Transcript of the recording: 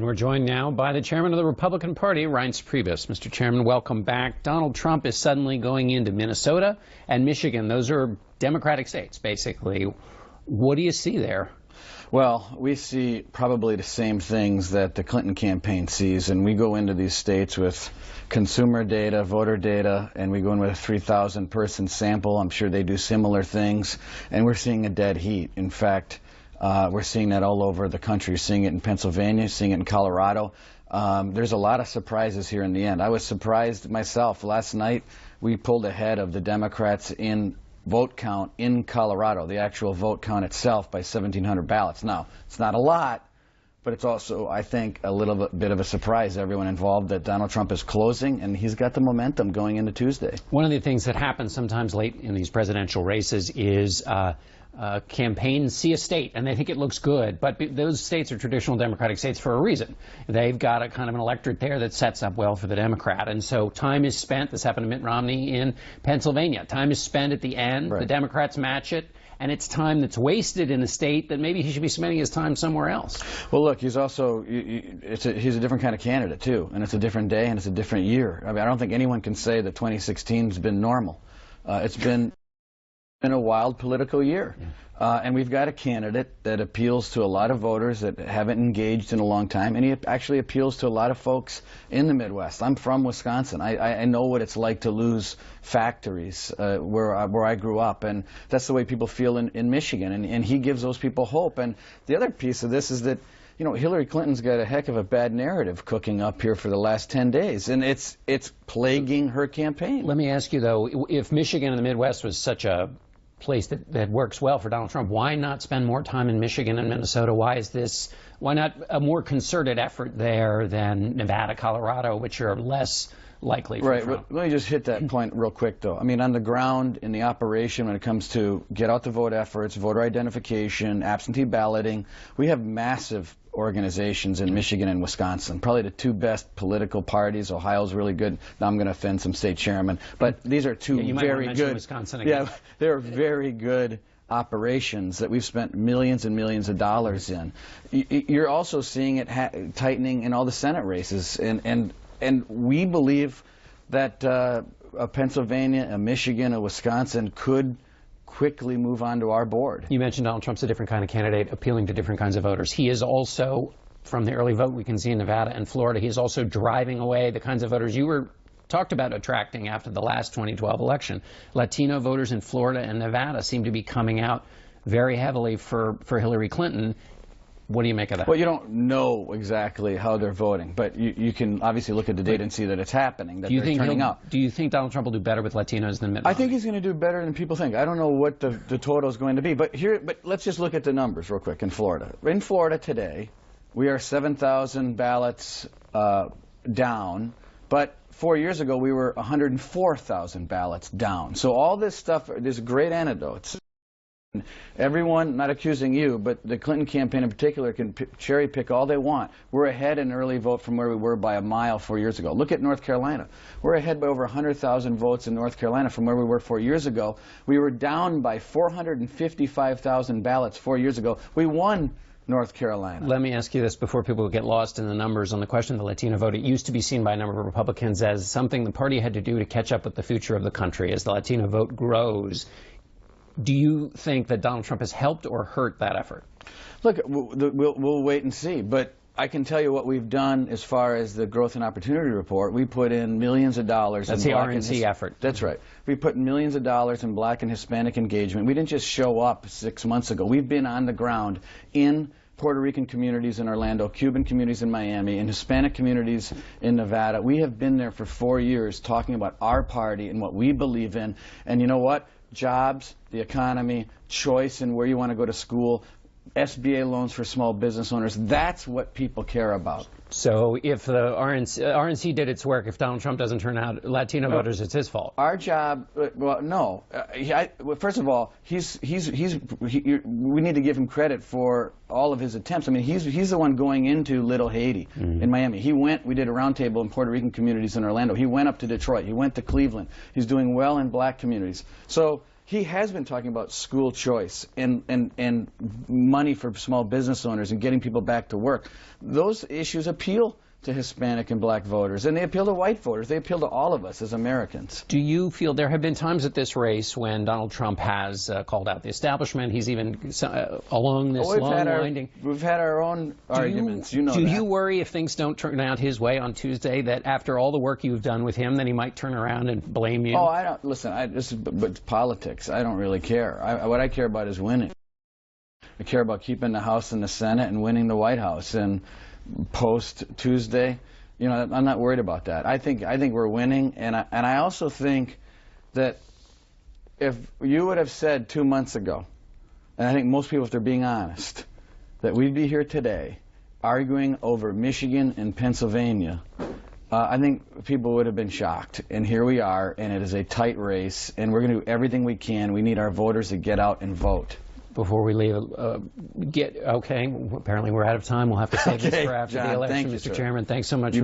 We're joined now by the chairman of the Republican Party, Reince Priebus. Mr. Chairman, welcome back. Donald Trump is suddenly going into Minnesota and Michigan. Those are Democratic states, basically. What do you see there? Well, we see probably the same things that the Clinton campaign sees, and we go into these states with consumer data, voter data, and we go in with a 3,000-person sample. I'm sure they do similar things, and we're seeing a dead heat. In fact, we're seeing that all over the country. You're seeing it in Pennsylvania, seeing it in Colorado. There's a lot of surprises here in the end. I was surprised myself. Last night, we pulled ahead of the Democrats in vote count in Colorado, the actual vote count itself, by 1,700 ballots. Now, it's not a lot, but it's also, I think, a little bit of a surprise to everyone involved that Donald Trump is closing, and he's got the momentum going into Tuesday. One of the things that happens sometimes late in these presidential races is campaigns see a state and they think it looks good, but those states are traditional Democratic states for a reason. They've got a kind of an electorate there that sets up well for the Democrat, and so time is spent. This happened to Mitt Romney in Pennsylvania. Time is spent at the end. Right. The Democrats match it, and it's time that's wasted in a state that maybe he should be spending his time somewhere else. Well, look, he's also he's a different kind of candidate too, and it's a different day and it's a different year. I mean, I don't think anyone can say that 2016 has been normal. It's been a wild political year. And we've got a candidate that appeals to a lot of voters that haven't engaged in a long time, and he actually appeals to a lot of folks in the Midwest. I'm from Wisconsin. I know what it's like to lose factories where I grew up, and that's the way people feel in Michigan, and he gives those people hope. And the other piece of this is that, you know, Hillary Clinton's got a heck of a bad narrative cooking up here for the last 10 days, and it's plaguing her campaign. Let me ask you, though, if Michigan and the Midwest was such a place that works well for Donald Trump, why not spend more time in Michigan and Minnesota? Why not a more concerted effort there than Nevada, Colorado, which are less likely for Trump? Let me just hit that point real quick, though. I mean, on the ground, in the operation, when it comes to get out the vote efforts, voter identification, absentee balloting, we have massive organizations in Michigan and Wisconsin, probably the two best political parties. Ohio's really good. Now I'm going to offend some state chairmen, but these are two very good. Wisconsin again. Yeah, they're very good operations that we've spent millions and millions of dollars in. You're also seeing it tightening in all the Senate races, and we believe that a Pennsylvania, a Michigan, a Wisconsin could quickly move on to our board. You mentioned Donald Trump's a different kind of candidate, appealing to different kinds of voters. He is also, from the early vote we can see in Nevada and Florida, he is also driving away the kinds of voters you were talked about attracting after the last 2012 election. Latino voters in Florida and Nevada seem to be coming out very heavily for Hillary Clinton. What do you make of that? Well, you don't know exactly how they're voting, but you can obviously look at the data and see that it's happening, that they're turning out. Do you think Donald Trump will do better with Latinos than Mitt Romney? I think he's going to do better than people think. I don't know what the total is going to be, but let's just look at the numbers real quick in Florida. In Florida today, we are 7,000 ballots down, but 4 years ago we were 104,000 ballots down. So all this stuff, there's great anecdotes. Everyone, not accusing you, but the Clinton campaign in particular can cherry pick all they want. We're ahead in early vote from where we were by a mile 4 years ago. Look at North Carolina. We're ahead by over 100,000 votes in North Carolina from where we were 4 years ago. We were down by 455,000 ballots 4 years ago. We won North Carolina. Let me ask you this before people get lost in the numbers on the question of the Latino vote. It used to be seen by a number of Republicans as something the party had to do to catch up with the future of the country as the Latino vote grows. Do you think that Donald Trump has helped or hurt that effort? Look, we'll wait and see. But I can tell you what we've done as far as the Growth and Opportunity Report. We put in millions of dollars. That's the RNC effort. That's right. We put millions of dollars in Black and Hispanic engagement. We didn't just show up 6 months ago. We've been on the ground in Puerto Rican communities in Orlando, Cuban communities in Miami, and Hispanic communities in Nevada. We have been there for 4 years talking about our party and what we believe in. And you know what? Jobs, the economy, choice in where you want to go to school, SBA loans for small business owners. That's what people care about. So if the RNC did its work, if Donald Trump doesn't turn out Latino voters, it's his fault. Our job, well, no. First of all, we need to give him credit for all of his attempts. I mean, he's the one going into Little Haiti in Miami. We did a roundtable in Puerto Rican communities in Orlando. He went up to Detroit. He went to Cleveland. He's doing well in Black communities. So he has been talking about school choice and money for small business owners and getting people back to work. Those issues appeal to Hispanic and black voters, and they appeal to white voters. They appeal to all of us as Americans. Do you feel there have been times at this race when Donald Trump has called out the establishment? He's even along this long-winding... We've had our own arguments, you know Do that. you worry if things don't turn out his way on Tuesday, that after all the work you've done with him, that he might turn around and blame you? Oh, I don't... Listen, but politics. I don't really care. What I care about is winning. I care about keeping the House and the Senate and winning the White House. And post-Tuesday, you know, I'm not worried about that. I think we're winning, and I also think that if you would have said 2 months ago, and I think most people, if they're being honest, that we'd be here today arguing over Michigan and Pennsylvania, I think people would have been shocked. And here we are, and it is a tight race, and we're going to do everything we can. We need our voters to get out and vote. Before we leave, okay, apparently we're out of time. We'll have to save this for after John, the election, thank you, Mr. sir. Chairman. Thanks so much.